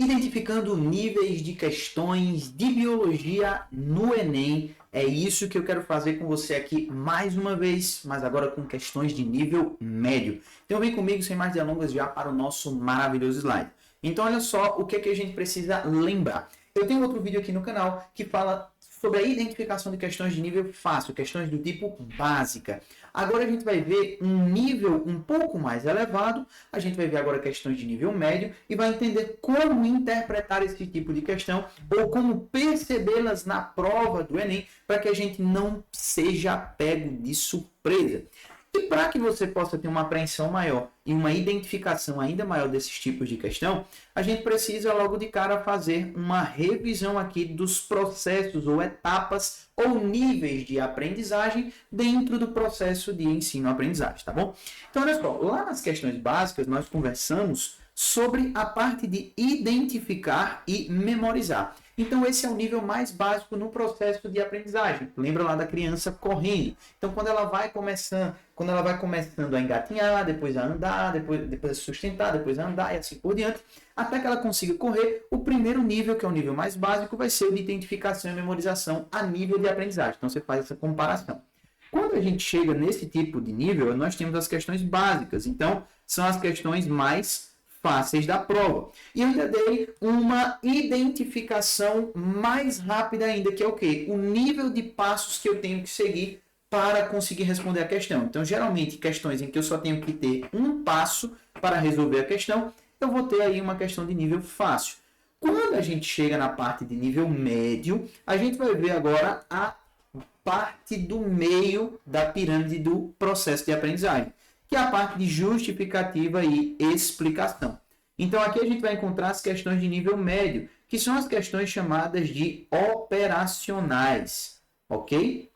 Identificando níveis de questões de biologia no Enem. É isso que eu quero fazer com você aqui mais uma vez, mas agora com questões de nível médio. Então vem comigo sem mais delongas já para o nosso maravilhoso slide. Então olha só o que a gente precisa lembrar. Eu tenho outro vídeo aqui no canal que fala sobre a identificação de questões de nível fácil, questões do tipo básica. Agora a gente vai ver um nível um pouco mais elevado, a gente vai ver agora questões de nível médio e vai entender como interpretar esse tipo de questão ou como percebê-las na prova do Enem para que a gente não seja pego de surpresa. E para que você possa ter uma apreensão maior e uma identificação ainda maior desses tipos de questão, a gente precisa logo de cara fazer uma revisão aqui dos processos ou etapas ou níveis de aprendizagem dentro do processo de ensino-aprendizagem, tá bom? Então, olha só, lá nas questões básicas nós conversamos sobre a parte de identificar e memorizar. Então, esse é o nível mais básico no processo de aprendizagem. Lembra lá da criança correndo. Então, quando ela vai começando a engatinhar, depois a andar, depois a sustentar, depois a andar e assim por diante, até que ela consiga correr, o primeiro nível, que é o nível mais básico, vai ser o de identificação e memorização a nível de aprendizagem. Então, você faz essa comparação. Quando a gente chega nesse tipo de nível, nós temos as questões básicas. Então, são as questões mais fáceis da prova. E eu ainda dei uma identificação mais rápida ainda, que é o quê? O nível de passos que eu tenho que seguir para conseguir responder a questão. Então, geralmente, questões em que eu só tenho que ter um passo para resolver a questão, eu vou ter aí uma questão de nível fácil. Quando a gente chega na parte de nível médio, a gente vai ver agora a parte do meio da pirâmide do processo de aprendizagem, que é a parte de justificativa e explicação. Então, aqui a gente vai encontrar as questões de nível médio, que são as questões chamadas de operacionais, ok?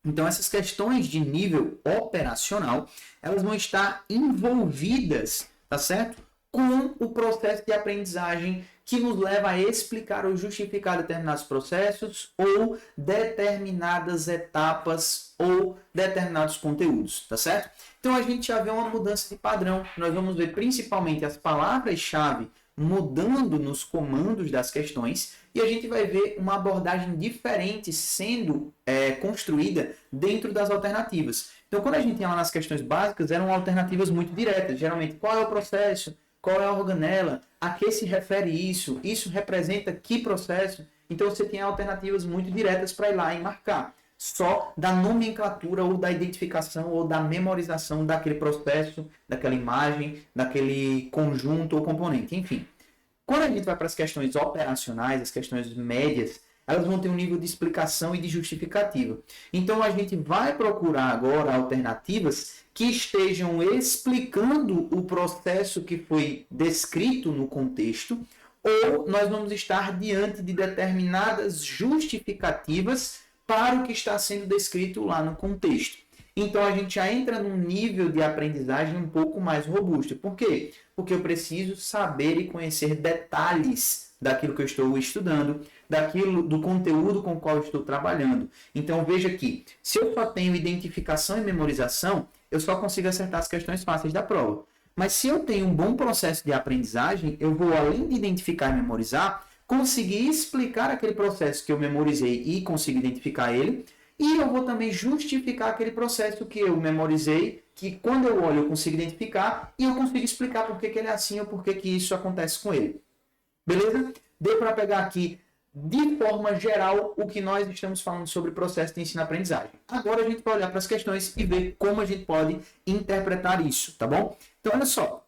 Então, essas questões de nível operacional, elas vão estar envolvidas, tá certo? Com o processo de aprendizagem que nos leva a explicar ou justificar determinados processos ou determinadas etapas ou determinados conteúdos, tá certo? Então a gente já vê uma mudança de padrão. Nós vamos ver principalmente as palavras-chave mudando nos comandos das questões e a gente vai ver uma abordagem diferente sendo construída dentro das alternativas. Então quando a gente ia lá nas questões básicas, eram alternativas muito diretas. Geralmente, qual é o processo? Qual é a organela? A que se refere isso? Isso representa que processo? Então você tem alternativas muito diretas para ir lá e marcar. Só da nomenclatura ou da identificação ou da memorização daquele processo, daquela imagem, daquele conjunto ou componente, enfim. Quando a gente vai para as questões operacionais, as questões médias, elas vão ter um nível de explicação e de justificativa. Então a gente vai procurar agora alternativas que estejam explicando o processo que foi descrito no contexto, ou nós vamos estar diante de determinadas justificativas para o que está sendo descrito lá no contexto. Então a gente já entra num nível de aprendizagem um pouco mais robusto. Por quê? Porque eu preciso saber e conhecer detalhes daquilo que eu estou estudando, do conteúdo com o qual eu estou trabalhando. Então veja aqui, se eu só tenho identificação e memorização, eu só consigo acertar as questões fáceis da prova. Mas se eu tenho um bom processo de aprendizagem, eu vou, além de identificar e memorizar, conseguir explicar aquele processo que eu memorizei e consigo identificar ele, e eu vou também justificar aquele processo que eu memorizei, que quando eu olho eu consigo identificar, e eu consigo explicar por que ele é assim ou por que isso acontece com ele. Beleza? Deu para pegar aqui, de forma geral, o que nós estamos falando sobre o processo de ensino-aprendizagem. Agora a gente vai olhar para as questões e ver como a gente pode interpretar isso, tá bom? Então, olha só.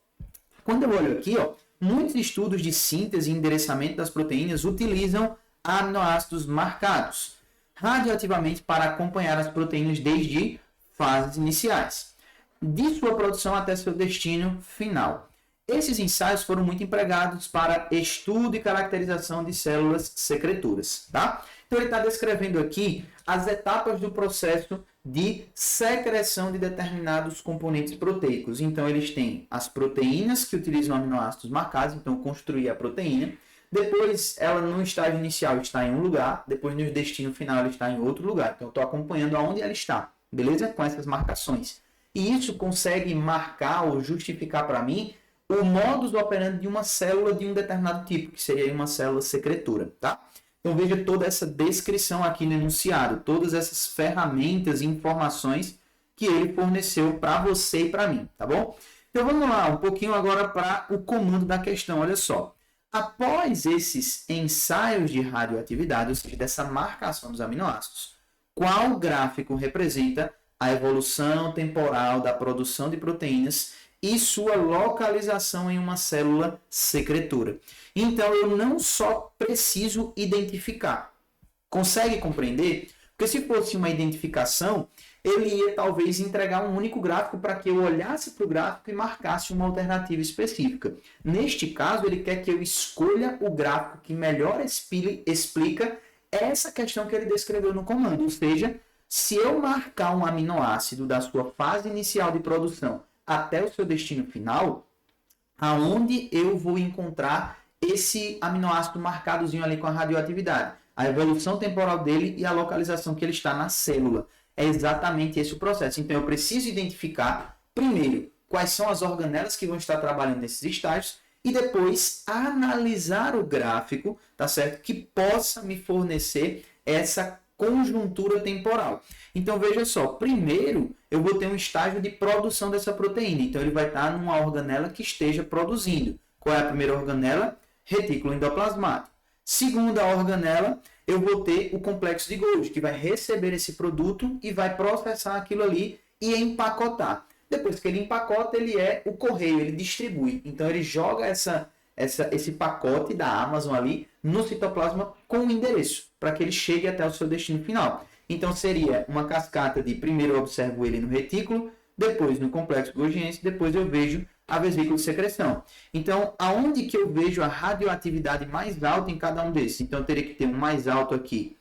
Quando eu olho aqui, ó, muitos estudos de síntese e endereçamento das proteínas utilizam aminoácidos marcados radioativamente para acompanhar as proteínas desde fases iniciais, de sua produção até seu destino final. Esses ensaios foram muito empregados para estudo e caracterização de células secretoras, tá? Então ele está descrevendo aqui as etapas do processo de secreção de determinados componentes proteicos. Então eles têm as proteínas que utilizam aminoácidos marcados, então construir a proteína. Depois ela no estágio inicial está em um lugar, depois no destino final ela está em outro lugar. Então eu estou acompanhando aonde ela está, beleza? Com essas marcações. E isso consegue marcar ou justificar para mim o modus operandi de uma célula de um determinado tipo, que seria uma célula secretora, tá? Então veja toda essa descrição aqui no enunciado, todas essas ferramentas e informações que ele forneceu para você e para mim, tá bom? Então vamos lá, um pouquinho agora para o comando da questão, olha só. Após esses ensaios de radioatividade, ou seja, dessa marcação dos aminoácidos, qual gráfico representa a evolução temporal da produção de proteínas e sua localização em uma célula secretora? Então, eu não só preciso identificar. Consegue compreender? Porque se fosse uma identificação, ele ia talvez entregar um único gráfico para que eu olhasse para o gráfico e marcasse uma alternativa específica. Neste caso, ele quer que eu escolha o gráfico que melhor explica essa questão que ele descreveu no comando. Ou seja, se eu marcar um aminoácido da sua fase inicial de produção até o seu destino final, aonde eu vou encontrar esse aminoácido marcadozinho ali com a radioatividade? A evolução temporal dele e a localização que ele está na célula. É exatamente esse o processo. Então, eu preciso identificar, primeiro, quais são as organelas que vão estar trabalhando nesses estágios e depois analisar o gráfico, tá certo? Que possa me fornecer essa conjuntura temporal. Então, veja só, primeiro eu vou ter um estágio de produção dessa proteína. Então, ele vai estar numa organela que esteja produzindo. Qual é a primeira organela? Retículo endoplasmático. Segunda organela, eu vou ter o complexo de Golgi, que vai receber esse produto e vai processar aquilo ali e empacotar. Depois que ele empacota, ele é o correio, ele distribui. Então, ele joga esse pacote da Amazon ali no citoplasma com o endereço, para que ele chegue até o seu destino final. Então, seria uma cascata de primeiro eu observo ele no retículo, depois no complexo golgiense, depois eu vejo a vesícula de secreção. Então, aonde que eu vejo a radioatividade mais alta em cada um desses? Então, eu teria que ter um mais alto aqui,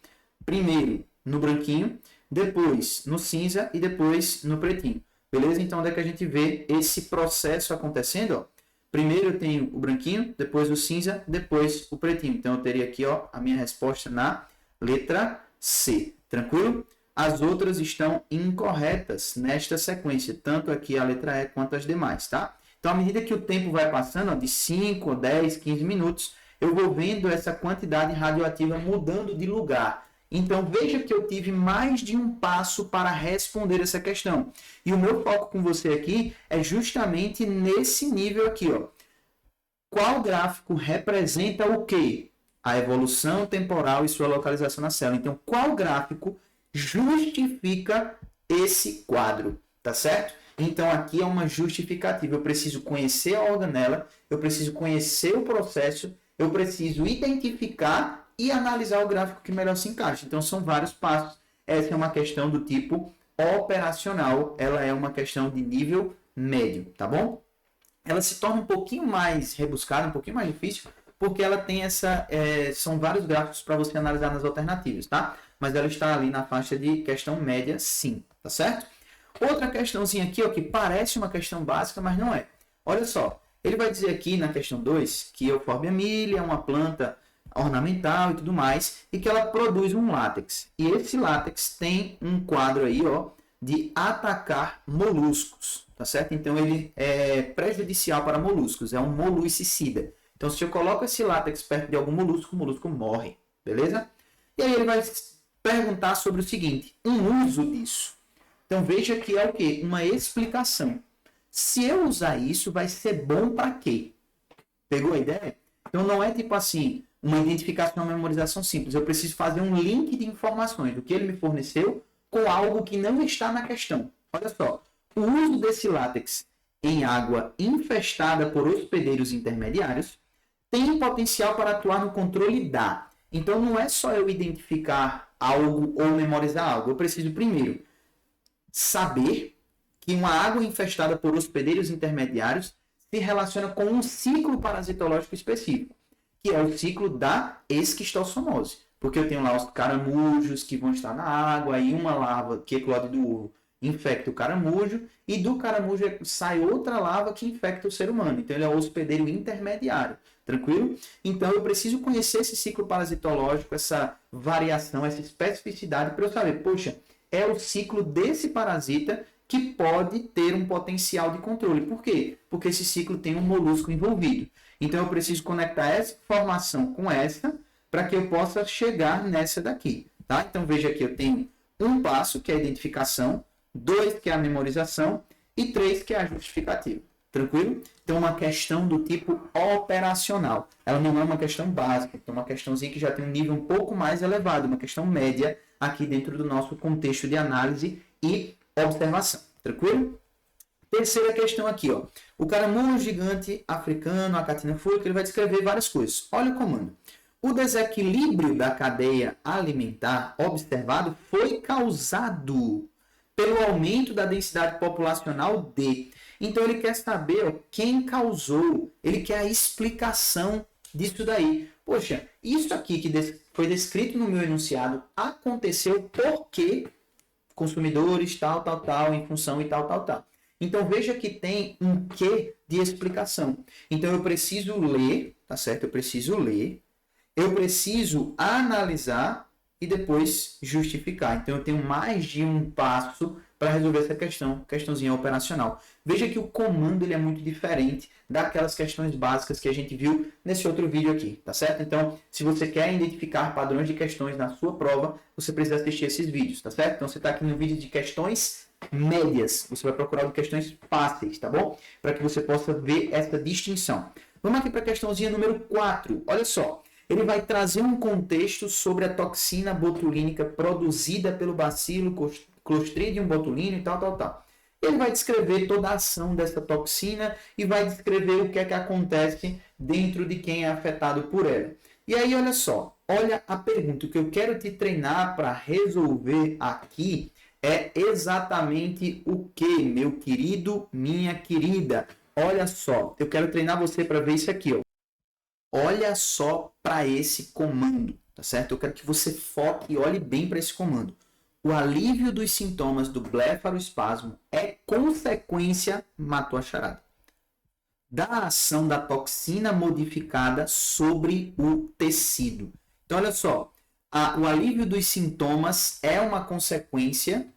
primeiro no branquinho, depois no cinza e depois no pretinho. Beleza? Então, onde é que a gente vê esse processo acontecendo? Ó, primeiro eu tenho o branquinho, depois o cinza, depois o pretinho. Então, eu teria aqui ó, a minha resposta na letra C. Tranquilo? As outras estão incorretas nesta sequência, tanto aqui a letra E quanto as demais, tá? Então, à medida que o tempo vai passando, ó, de 5, 10, 15 minutos, eu vou vendo essa quantidade radioativa mudando de lugar. Então, veja que eu tive mais de um passo para responder essa questão. E o meu foco com você aqui é justamente nesse nível aqui, ó. Qual gráfico representa o quê? A evolução temporal e sua localização na célula. Então, qual gráfico justifica esse quadro? Tá certo? Então, aqui é uma justificativa. Eu preciso conhecer a organela, eu preciso conhecer o processo, eu preciso identificar e analisar o gráfico que melhor se encaixa. Então, são vários passos. Essa é uma questão do tipo operacional, ela é uma questão de nível médio, tá bom? Ela se torna um pouquinho mais rebuscada, um pouquinho mais difícil, porque ela tem são vários gráficos para você analisar nas alternativas, tá? Mas ela está ali na faixa de questão média, sim, tá certo? Outra questãozinha aqui, ó, que parece uma questão básica, mas não é. Olha só, ele vai dizer aqui na questão 2 que a Euphorbia millia é uma planta ornamental e tudo mais, e que ela produz um látex. E esse látex tem um quadro aí, ó, de atacar moluscos, tá certo? Então ele é prejudicial para moluscos, é um moluscicida. Então se eu coloco esse látex perto de algum molusco, o molusco morre, beleza? E aí ele vai perguntar sobre o seguinte, um uso disso. Então veja que é o quê? Uma explicação. Se eu usar isso, vai ser bom para quê? Pegou a ideia? Então não é tipo assim, uma identificação, uma memorização simples. Eu preciso fazer um link de informações do que ele me forneceu com algo que não está na questão. Olha só, o uso desse látex em água infestada por hospedeiros intermediários tem potencial para atuar no controle da. Então não é só eu identificar algo ou memorizar algo. Eu preciso primeiro saber que uma água infestada por hospedeiros intermediários se relaciona com um ciclo parasitológico específico, que é o ciclo da esquistossomose. Porque eu tenho lá os caramujos que vão estar na água, e uma larva que eclode do ovo infecta o caramujo, e do caramujo sai outra larva que infecta o ser humano. Então ele é o hospedeiro intermediário. Tranquilo? Então eu preciso conhecer esse ciclo parasitológico, essa variação, essa especificidade para eu saber, poxa, é o ciclo desse parasita que pode ter um potencial de controle. Por quê? Porque esse ciclo tem um molusco envolvido. Então eu preciso conectar essa informação com essa para que eu possa chegar nessa daqui. Tá? Então veja aqui, eu tenho um passo, que é a identificação, 2, que é a memorização, e 3, que é a justificativa. Tranquilo? Então, uma questão do tipo operacional. Ela não é uma questão básica, é uma questãozinha que já tem um nível um pouco mais elevado, uma questão média aqui dentro do nosso contexto de análise e observação. Tranquilo? Terceira questão aqui, ó. O caramujo gigante africano, a catina fúrica, ele vai descrever várias coisas. Olha o comando. O desequilíbrio da cadeia alimentar observado foi causado pelo aumento da densidade populacional de. Então ele quer saber, ó, quem causou, ele quer a explicação disso daí. Poxa, isso aqui que foi descrito no meu enunciado aconteceu porque consumidores, tal, em função e tal. Então veja que tem um quê de explicação. Então eu preciso ler, tá certo? Eu preciso ler, eu preciso analisar e depois justificar. Então eu tenho mais de um passo para resolver essa questãozinha operacional. Veja que o comando ele é muito diferente daquelas questões básicas que a gente viu nesse outro vídeo aqui, tá certo? Então, se você quer identificar padrões de questões na sua prova, você precisa assistir esses vídeos, tá certo? Então, você está aqui no vídeo de questões médias, você vai procurar de questões fáceis, tá bom? Para que você possa ver essa distinção. Vamos aqui para a questãozinha número 4. Olha só. Ele vai trazer um contexto sobre a toxina botulínica produzida pelo bacilo Clostridium botulinum e tal. Ele vai descrever toda a ação dessa toxina e vai descrever o que é que acontece dentro de quem é afetado por ela. E aí, olha só, olha a pergunta. O que eu quero te treinar para resolver aqui é exatamente o que, meu querido, minha querida? Olha só, eu quero treinar você para ver isso aqui, ó. Olha só para esse comando, tá certo? Eu quero que você foque e olhe bem para esse comando. O alívio dos sintomas do blefaroespasmo é consequência, matou a charada, da ação da toxina modificada sobre o tecido. Então, olha só, o alívio dos sintomas é uma consequência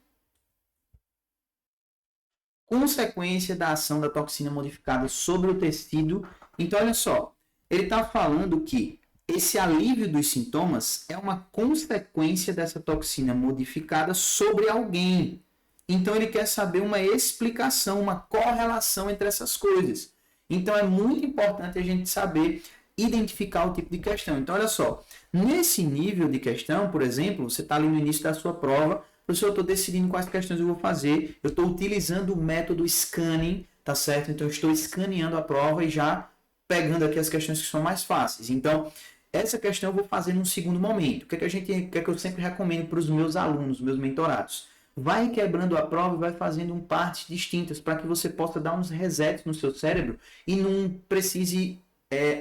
da ação da toxina modificada sobre o tecido. Então, olha só, ele está falando que esse alívio dos sintomas é uma consequência dessa toxina modificada sobre alguém. Então, ele quer saber uma explicação, uma correlação entre essas coisas. Então, é muito importante a gente saber identificar o tipo de questão. Então, olha só, nesse nível de questão, por exemplo, você está ali no início da sua prova, professor, eu estou decidindo quais questões eu vou fazer, eu estou utilizando o método scanning, tá certo? Então, eu estou escaneando a prova e já pegando aqui as questões que são mais fáceis. Então, essa questão eu vou fazer num segundo momento. O que é que eu sempre recomendo para os meus alunos, meus mentorados? Vai quebrando a prova e vai fazendo partes distintas para que você possa dar uns resets no seu cérebro e não precise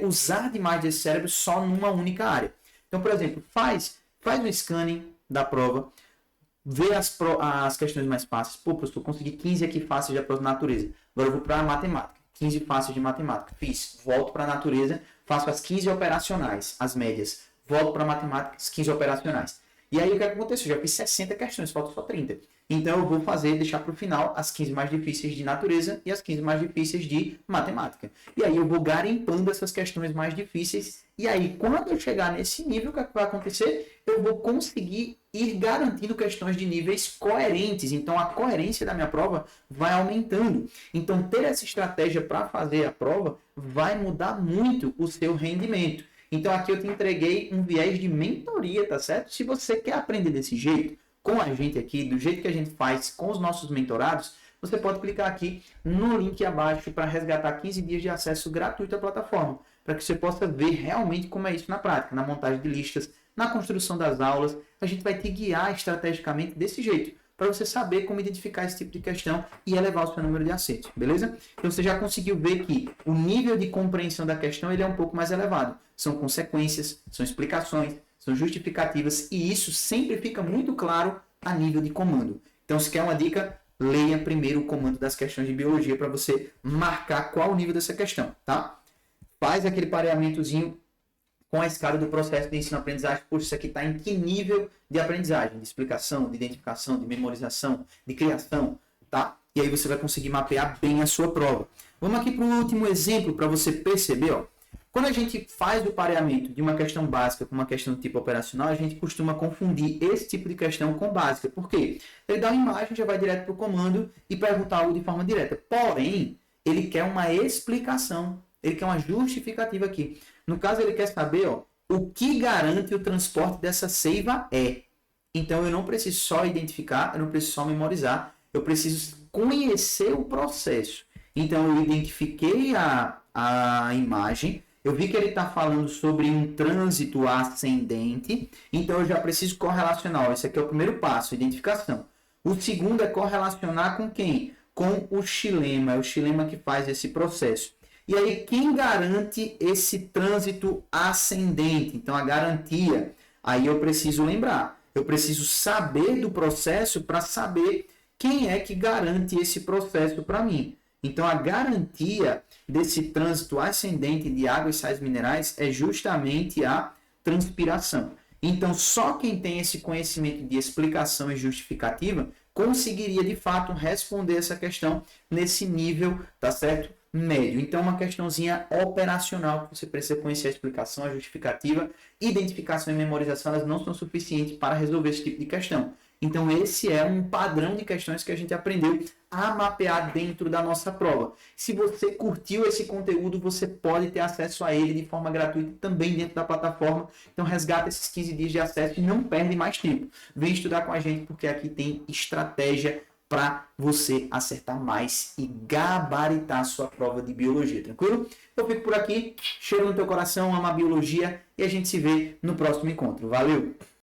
usar demais desse cérebro só numa única área. Então, por exemplo, faz um scanning da prova, vê as questões mais fáceis. Pô, professor, consegui 15 aqui fáceis de prova de natureza. Agora eu vou para a matemática. 15 fáceis de matemática. Fiz. Volto para a natureza, faço as 15 operacionais, as médias. Volto para a matemática, as 15 operacionais. E aí o que aconteceu? Eu já fiz 60 questões, falta só 30. Então eu vou deixar para o final as 15 mais difíceis de natureza e as 15 mais difíceis de matemática. E aí eu vou garimpando essas questões mais difíceis. E aí quando eu chegar nesse nível, o que vai acontecer? Eu vou conseguir ir garantindo questões de níveis coerentes. Então a coerência da minha prova vai aumentando. Então ter essa estratégia para fazer a prova vai mudar muito o seu rendimento. Então aqui eu te entreguei um viés de mentoria, tá certo? Se você quer aprender desse jeito, com a gente aqui, do jeito que a gente faz com os nossos mentorados, você pode clicar aqui no link abaixo para resgatar 15 dias de acesso gratuito à plataforma, para que você possa ver realmente como é isso na prática, na montagem de listas, na construção das aulas. A gente vai te guiar estrategicamente desse jeito, para você saber como identificar esse tipo de questão e elevar o seu número de acertos, beleza? Então você já conseguiu ver que o nível de compreensão da questão ele é um pouco mais elevado. São consequências, são explicações, são justificativas e isso sempre fica muito claro a nível de comando. Então se quer uma dica, leia primeiro o comando das questões de biologia para você marcar qual o nível dessa questão, tá? Faz aquele pareamentozinho com a escala do processo de ensino-aprendizagem. Poxa, isso aqui está em que nível de aprendizagem? De explicação, de identificação, de memorização, de criação. tá? E aí você vai conseguir mapear bem a sua prova. Vamos aqui para o último exemplo para você perceber, ó. Quando a gente faz o pareamento de uma questão básica com uma questão do tipo operacional, a gente costuma confundir esse tipo de questão com básica. Por quê? Ele dá uma imagem, já vai direto para o comando e pergunta algo de forma direta. Porém, ele quer uma explicação, ele quer uma justificativa aqui. No caso, ele quer saber, ó, o que garante o transporte dessa seiva é. Então, eu não preciso só identificar, eu não preciso só memorizar, eu preciso conhecer o processo. Então, eu identifiquei a imagem, eu vi que ele está falando sobre um trânsito ascendente, então eu já preciso correlacionar. Esse aqui é o primeiro passo, identificação. O segundo é correlacionar com quem? Com o xilema, é o xilema que faz esse processo. E aí, quem garante esse trânsito ascendente? Então, a garantia. Aí eu preciso lembrar, eu preciso saber do processo para saber quem é que garante esse processo para mim. Então, a garantia desse trânsito ascendente de água e sais minerais é justamente a transpiração. Então, só quem tem esse conhecimento de explicação e justificativa conseguiria, de fato, responder essa questão nesse nível, tá certo? Médio. Então, uma questãozinha operacional que você precisa conhecer a explicação, a justificativa, identificação e memorização, elas não são suficientes para resolver esse tipo de questão. Então, esse é um padrão de questões que a gente aprendeu a mapear dentro da nossa prova. Se você curtiu esse conteúdo, você pode ter acesso a ele de forma gratuita também dentro da plataforma. Então, resgata esses 15 dias de acesso e não perde mais tempo. Vem estudar com a gente, porque aqui tem estratégia para você acertar mais e gabaritar a sua prova de biologia, tranquilo? Eu fico por aqui, cheiro no teu coração, ama a biologia e a gente se vê no próximo encontro. Valeu!